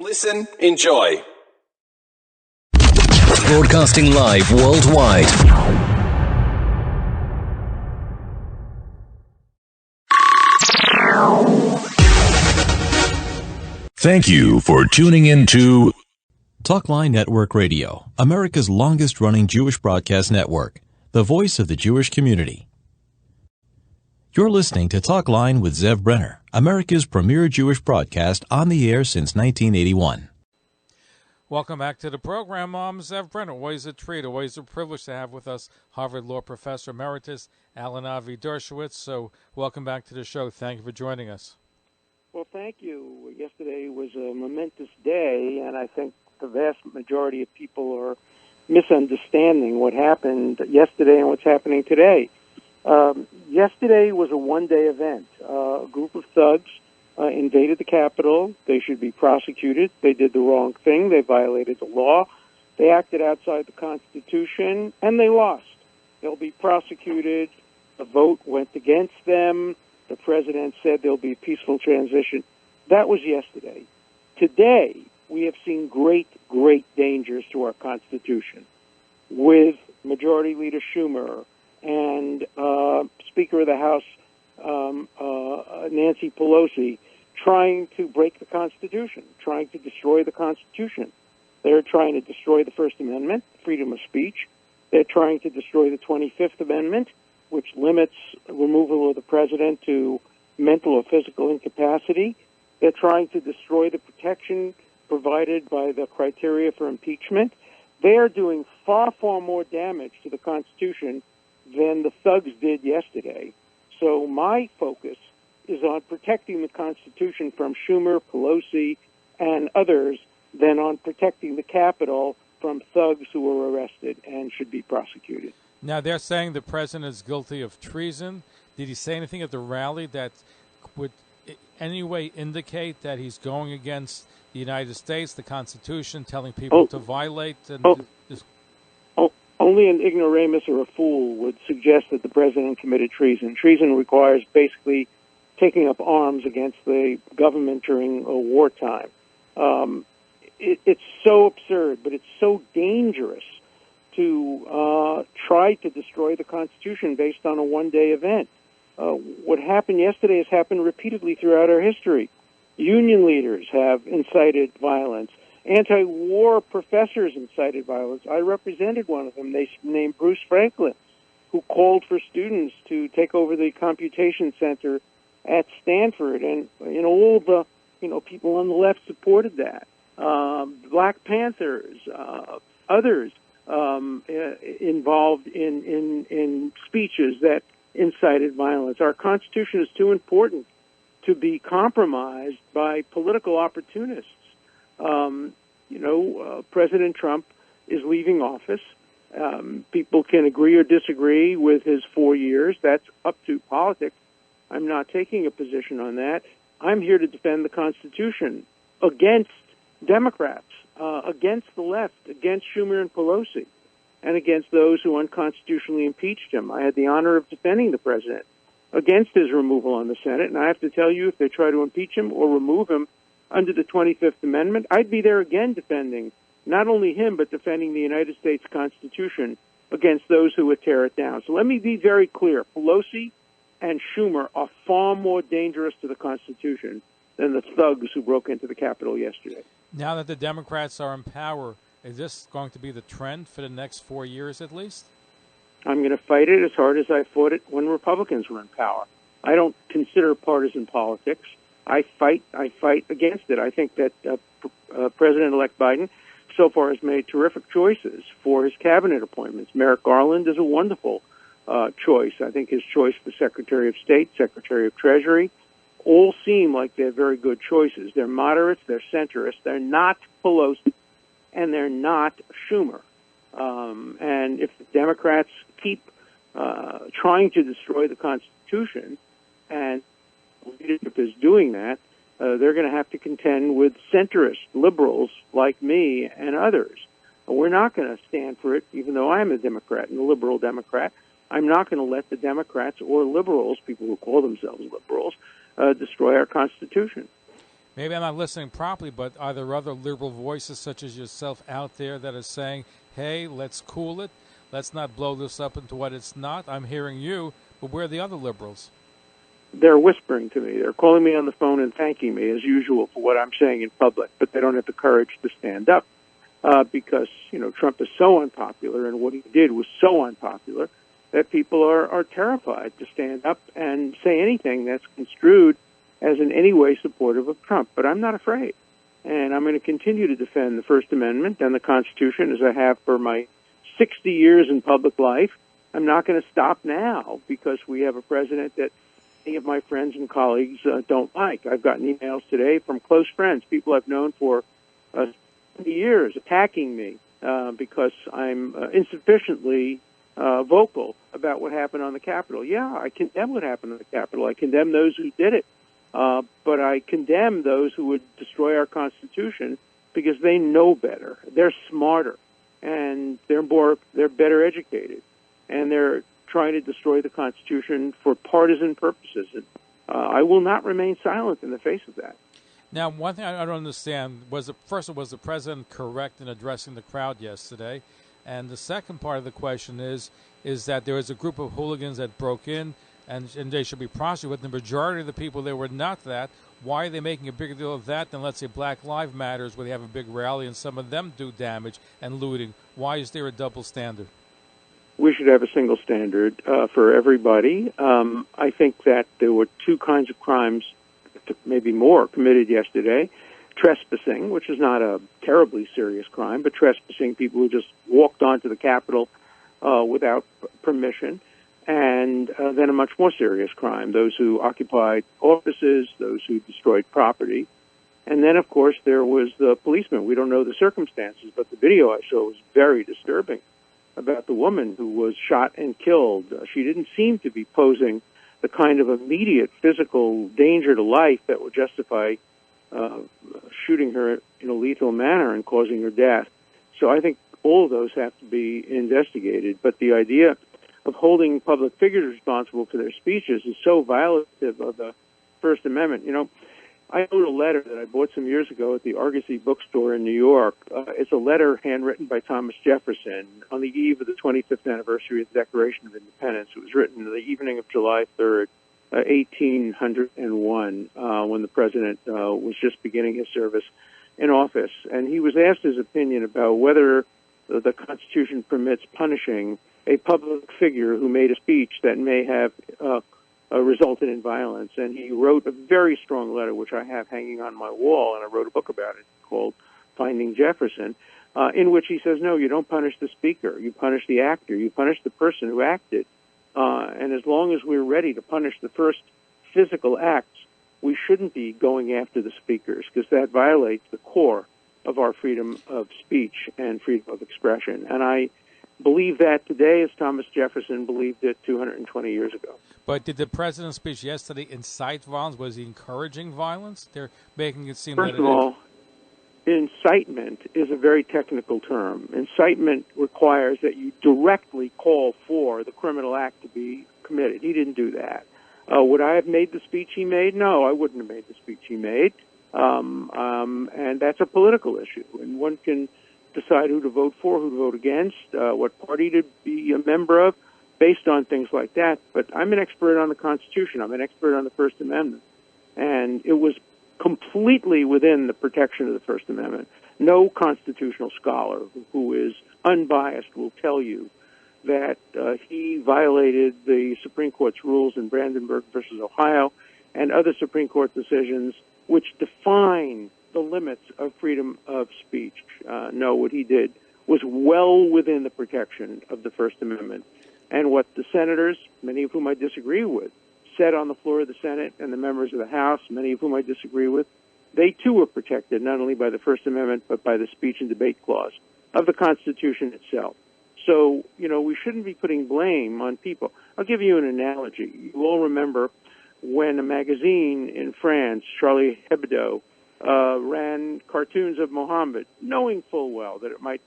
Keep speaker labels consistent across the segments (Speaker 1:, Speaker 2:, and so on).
Speaker 1: Listen, enjoy.
Speaker 2: Broadcasting live worldwide.
Speaker 3: Thank you for tuning in to
Speaker 4: Talkline Network Radio, America's longest-running Jewish broadcast network, the voice of the Jewish community. You're listening to Talkline with Zev Brenner, America's premier Jewish broadcast on the air since 1981.
Speaker 5: Welcome back to the program. I'm Zev Brenner. Always a treat, always a privilege to have with us Harvard Law Professor Emeritus Alen Dershowitz. So welcome back to the show. Thank you for joining us.
Speaker 6: Well, thank you. Yesterday was a momentous day, and I think the vast majority of people are misunderstanding what happened yesterday and what's happening today. Yesterday was a one-day event. A group of thugs invaded the Capitol. They should be prosecuted. They did the wrong thing. They violated the law. They acted outside the Constitution, and they lost. They'll be prosecuted. The vote went against them. The president said there'll be a peaceful transition. That was yesterday. Today, we have seen great, great dangers to our Constitution with Majority Leader Schumer and Speaker of the House Nancy Pelosi trying to break the Constitution, trying to destroy the Constitution. They're trying to destroy the First Amendment, freedom of speech. They're trying to destroy the 25th Amendment, which limits removal of the president to mental or physical incapacity. They're trying to destroy the protection provided by the criteria for impeachment. They are doing far, far more damage to the Constitution than the thugs did yesterday. So my focus is on protecting the Constitution from Schumer, Pelosi, and others than on protecting the Capitol from thugs who were arrested and should be prosecuted.
Speaker 5: Now, they're saying the president is guilty of treason. Did he say anything at the rally that would in any way indicate that he's going against the United States, the Constitution, telling people to violate?
Speaker 6: Only an ignoramus or a fool would suggest that the president committed treason. Treason requires basically taking up arms against the government during a wartime. It's so absurd, but it's so dangerous to try to destroy the Constitution based on a one-day event. What happened yesterday has happened repeatedly throughout our history. Union leaders have incited violence. Anti-war professors incited violence. I represented one of them. They named Bruce Franklin, who called for students to take over the computation center at Stanford, and all the people on the left supported that. Black Panthers, others involved in speeches that incited violence. Our Constitution is too important to be compromised by political opportunists. President Trump is leaving office. People can agree or disagree with his 4 years. That's up to politics. I'm not taking a position on that. I'm here to defend the Constitution against Democrats, against the left, against Schumer and Pelosi, and against those who unconstitutionally impeached him. I had the honor of defending the president against his removal on the Senate, and I have to tell you, if they try to impeach him or remove him under the 25th Amendment, I'd be there again defending not only him, but defending the United States Constitution against those who would tear it down. So let me be very clear. Pelosi and Schumer are far more dangerous to the Constitution than the thugs who broke into the Capitol yesterday.
Speaker 5: Now that the Democrats are in power, is this going to be the trend for the next 4 years at least?
Speaker 6: I'm going to fight it as hard as I fought it when Republicans were in power. I don't consider partisan politics. I fight against it. I think that President-elect Biden so far has made terrific choices for his cabinet appointments. Merrick Garland is a wonderful choice. I think his choice for Secretary of State, Secretary of Treasury, all seem like they're very good choices. They're moderates, they're centrists, they're not Pelosi, and they're not Schumer. And if the Democrats keep trying to destroy the Constitution, and leadership is doing that, they're going to have to contend with centrist liberals like me and others. We're not going to stand for it, even though I'm a Democrat and a liberal Democrat. I'm not going to let the Democrats or liberals, people who call themselves liberals, destroy our Constitution.
Speaker 5: maybe I'm not listening properly, but are there other liberal voices such as yourself out there that are saying, hey, let's cool it, let's not blow this up into what it's not? I'm hearing you, but where are the other liberals?
Speaker 6: They're whispering to me. They're calling me on the phone and thanking me, as usual, for what I'm saying in public, but they don't have the courage to stand up because, Trump is so unpopular, and what he did was so unpopular that people are terrified to stand up and say anything that's construed as in any way supportive of Trump. But I'm not afraid, and I'm going to continue to defend the First Amendment and the Constitution as I have for my 60 years in public life. I'm not going to stop now because we have a president that many of my friends and colleagues don't like. I've gotten emails today from close friends, people I've known for 20 years, attacking me because I'm insufficiently vocal about what happened on the Capitol. Yeah, I condemn what happened on the Capitol. I condemn those who did it. But I condemn those who would destroy our Constitution because they know better. They're smarter, and they're better educated, and they're trying to destroy the Constitution for partisan purposes. And I will not remain silent in the face of that.
Speaker 5: Now, one thing I don't understand was the president correct in addressing the crowd yesterday? And the second part of the question is that there was a group of hooligans that broke in, and they should be prosecuted. The majority of the people there were not that. Why are they making a bigger deal of that than, let's say, Black Lives Matters, where they have a big rally and some of them do damage and looting? Why is there a double standard?
Speaker 6: We should have a single standard for everybody. I think that there were two kinds of crimes, maybe more, committed yesterday. Trespassing, which is not a terribly serious crime, but trespassing, people who just walked onto the Capitol without permission, and then a much more serious crime, those who occupied offices, those who destroyed property. And then, of course, there was the policeman. We don't know the circumstances, but the video I saw was very disturbing about the woman who was shot and killed. She didn't seem to be posing the kind of immediate physical danger to life that would justify shooting her in a lethal manner and causing her death. So I think all of those have to be investigated. But the idea of holding public figures responsible for their speeches is so violative of the First Amendment. I wrote a letter that I bought some years ago at the Argosy bookstore in New York. It's a letter handwritten by Thomas Jefferson on the eve of the 25th anniversary of the Declaration of Independence. It was written the evening of July 3rd, 1801, when the president was just beginning his service in office. And he was asked his opinion about whether the Constitution permits punishing a public figure who made a speech that may have resulted in violence. And he wrote a very strong letter, which I have hanging on my wall, and I wrote a book about it called Finding Jefferson, in which he says, no, you don't punish the speaker. You punish the actor. You punish the person who acted. And as long as we're ready to punish the first physical acts, we shouldn't be going after the speakers, because that violates the core of our freedom of speech and freedom of expression. And I believe that today as Thomas Jefferson believed it 220 years ago.
Speaker 5: But did the president's speech yesterday incite violence? Was he encouraging violence? They're making it seem
Speaker 6: First
Speaker 5: that
Speaker 6: of all, incitement is a very technical term. Incitement requires that you directly call for the criminal act to be committed. He didn't do that. Would I have made the speech he made? No, I wouldn't have made the speech he made. And that's a political issue. And one can decide who to vote for, who to vote against, what party to be a member of, based on things like that. But I'm an expert on the Constitution. I'm an expert on the First Amendment. And it was completely within the protection of the First Amendment. No constitutional scholar who is unbiased will tell you that he violated the Supreme Court's rules in Brandenburg versus Ohio and other Supreme Court decisions which define the limits of freedom of speech. No, what he did was well within the protection of the First Amendment. And what the senators, many of whom I disagree with, said on the floor of the Senate, and the members of the House, many of whom I disagree with, they too were protected not only by the First Amendment but by the speech and debate clause of the Constitution itself. So, we shouldn't be putting blame on people. I'll give you an analogy. You all remember when a magazine in France, Charlie Hebdo, ran cartoons of Muhammad, knowing full well that it might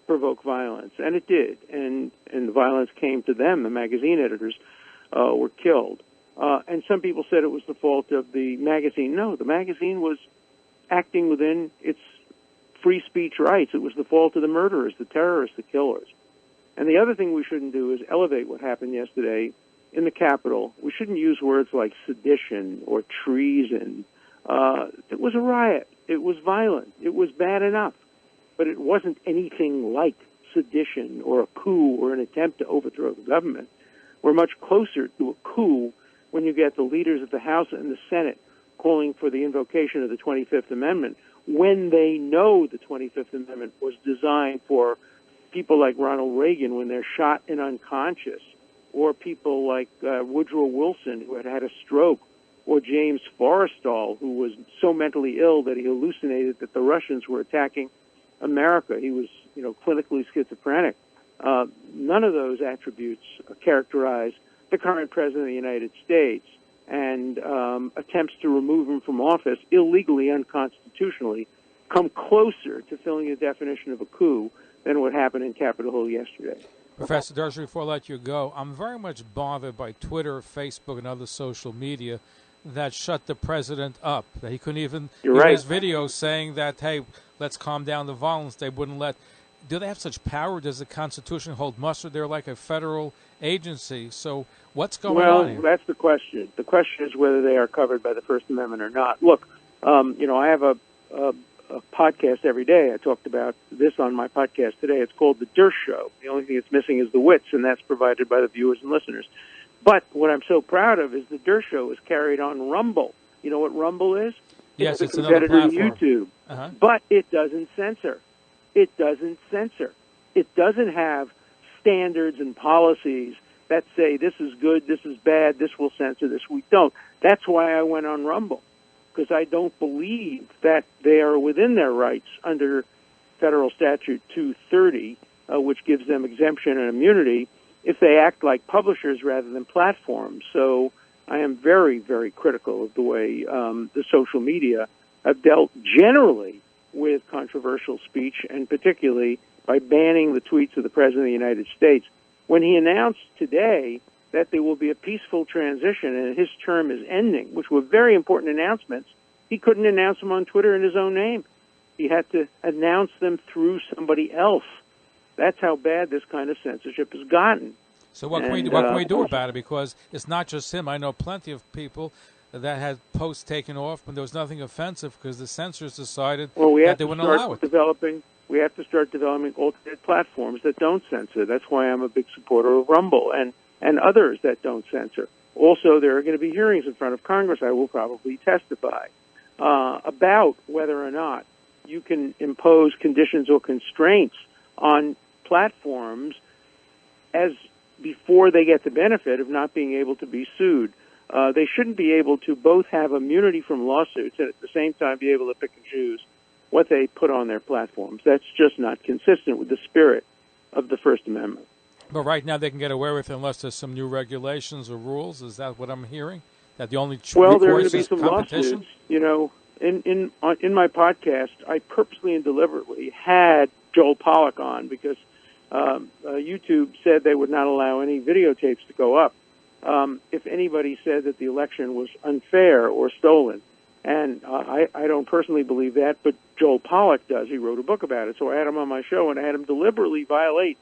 Speaker 6: provoke violence, and it did, and the violence came to them. The magazine editors were killed. And some people said it was the fault of the magazine. No, the magazine was acting within its free speech rights. It was the fault of the murderers, the terrorists, the killers. And the other thing we shouldn't do is elevate what happened yesterday in the Capitol. We shouldn't use words like sedition or treason. It was a riot. It was violent. It was bad enough. But it wasn't anything like sedition or a coup or an attempt to overthrow the government. We're much closer to a coup when you get the leaders of the House and the Senate calling for the invocation of the 25th Amendment when they know the 25th Amendment was designed for people like Ronald Reagan when they're shot and unconscious, or people like Woodrow Wilson who had had a stroke, or James Forrestal who was so mentally ill that he hallucinated that the Russians were attacking America. He was, clinically schizophrenic. None of those attributes characterize the current president of the United States, and attempts to remove him from office illegally, unconstitutionally, come closer to filling the definition of a coup than what happened in Capitol Hill yesterday.
Speaker 5: Professor Dershowitz, before I let you go, I'm very much bothered by Twitter, Facebook, and other social media that shut the president up. That he couldn't even do his videos saying that, hey, let's calm down the violence. They wouldn't let. Do they have such power? Does the Constitution hold muster? They're like a federal agency. So what's going on here?
Speaker 6: Well, that's the question. The question is whether they are covered by the First Amendment or not. Look, I have a podcast every day. I talked about this on my podcast today. It's called The Dersh Show. The only thing that's missing is the wits, and that's provided by the viewers and listeners. But what I'm so proud of is The Dersh Show is carried on Rumble. You know what Rumble is?
Speaker 5: Yes,
Speaker 6: it's
Speaker 5: a competitor
Speaker 6: to YouTube.
Speaker 5: Uh-huh.
Speaker 6: But it doesn't censor. It doesn't censor. It doesn't have standards and policies that say this is good, this is bad, this will censor, this we don't. That's why I went on Rumble, because I don't believe that they are within their rights under Federal Statute 230, which gives them exemption and immunity, if they act like publishers rather than platforms. So I am very, very critical of the way the social media have dealt generally with controversial speech, and particularly by banning the tweets of the President of the United States. When he announced today that there will be a peaceful transition and his term is ending, which were very important announcements, he couldn't announce them on Twitter in his own name. He had to announce them through somebody else. That's how bad this kind of censorship has gotten.
Speaker 5: So what can we do about it? Because it's not just him. I know plenty of people that had posts taken off, but there was nothing offensive because the censors decided that they wouldn't allow it.
Speaker 6: We have to start developing alternate platforms that don't censor. That's why I'm a big supporter of Rumble and others that don't censor. Also, there are going to be hearings in front of Congress. I will probably testify about whether or not you can impose conditions or constraints on platforms as before they get the benefit of not being able to be sued. They shouldn't be able to both have immunity from lawsuits and at the same time be able to pick and choose what they put on their platforms. That's just not consistent with the spirit of the First Amendment.
Speaker 5: But right now they can get away with it unless there's some new regulations or rules. Is that what I'm hearing? That the only
Speaker 6: there are going
Speaker 5: recourse
Speaker 6: to be
Speaker 5: is
Speaker 6: some
Speaker 5: competition?
Speaker 6: lawsuits. In my podcast, I purposely and deliberately had Joel Pollack on because YouTube said they would not allow any videotapes to go up if anybody said that the election was unfair or stolen. And I don't personally believe that, but Joel Pollack does. He wrote a book about it. So I had him on my show, and I had him deliberately violate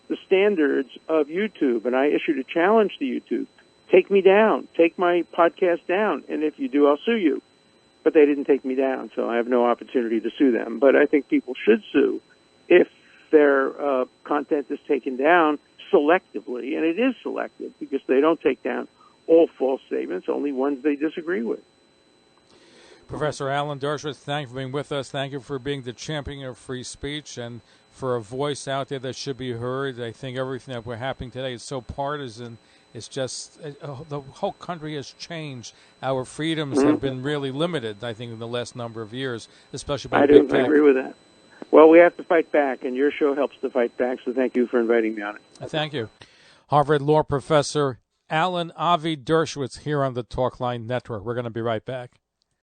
Speaker 6: the standards of YouTube. And I issued a challenge to YouTube. Take me down. Take my podcast down. And if you do, I'll sue you. But they didn't take me down, so I have no opportunity to sue them. But I think people should sue if their content is taken down selectively. And it is selective because they don't take down all false statements, only ones they disagree with.
Speaker 5: Professor Alen Dershowitz, thank you for being with us. Thank you for being the champion of free speech and for a voice out there that should be heard. I think everything that we're happening today is so partisan. It's just the whole country has changed. Our freedoms have been really limited, I think, in the last number of years, especially by big tech.
Speaker 6: I agree with that. Well, we have to fight back, and your show helps to fight back, so thank you for inviting me on it.
Speaker 5: Thank you. Harvard Law Professor Alen Avi Dershowitz here on the Talkline Network. We're going to be right back.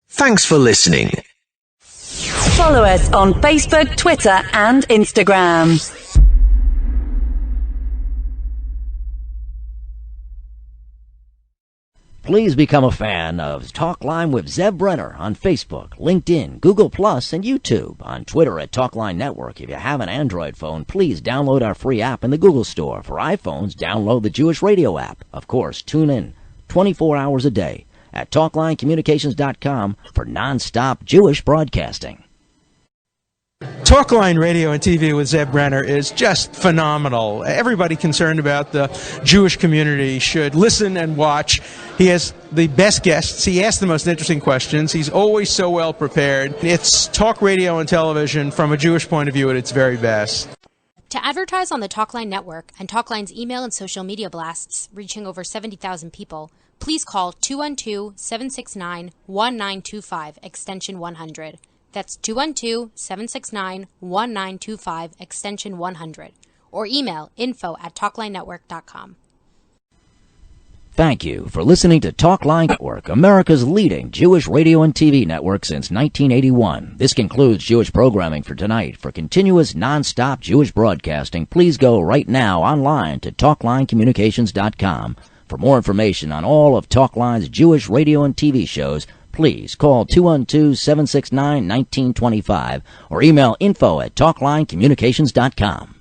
Speaker 2: Thanks for listening.
Speaker 1: Follow us on Facebook, Twitter, and Instagram.
Speaker 7: Please become a fan of Talk Line with Zev Brenner on Facebook, LinkedIn, Google+, and YouTube. On Twitter at Talkline Network. If you have an Android phone, please download our free app in the Google Store. For iPhones, download the Jewish Radio app. Of course, tune in 24 hours a day at TalklineCommunications.com for non-stop Jewish broadcasting.
Speaker 8: Talkline Radio and TV with Zeb Brenner is just phenomenal. Everybody concerned about the Jewish community should listen and watch. He has the best guests. He asks the most interesting questions. He's always so well prepared. It's talk radio and television from a Jewish point of view at its very best.
Speaker 9: To advertise on the Talkline Network and Talkline's email and social media blasts, reaching over 70,000 people, please call 212-769-1925, extension 100. That's 212-769-1925, extension 100. Or email info@talklinenetwork.com.
Speaker 7: Thank you for listening to Talkline Network, America's leading Jewish radio and TV network since 1981. This concludes Jewish programming for tonight. For continuous, non-stop Jewish broadcasting, please go right now online to TalklineCommunications.com. For more information on all of Talkline's Jewish radio and TV shows, please call 212-769-1925 or email info@talklinecommunications.com.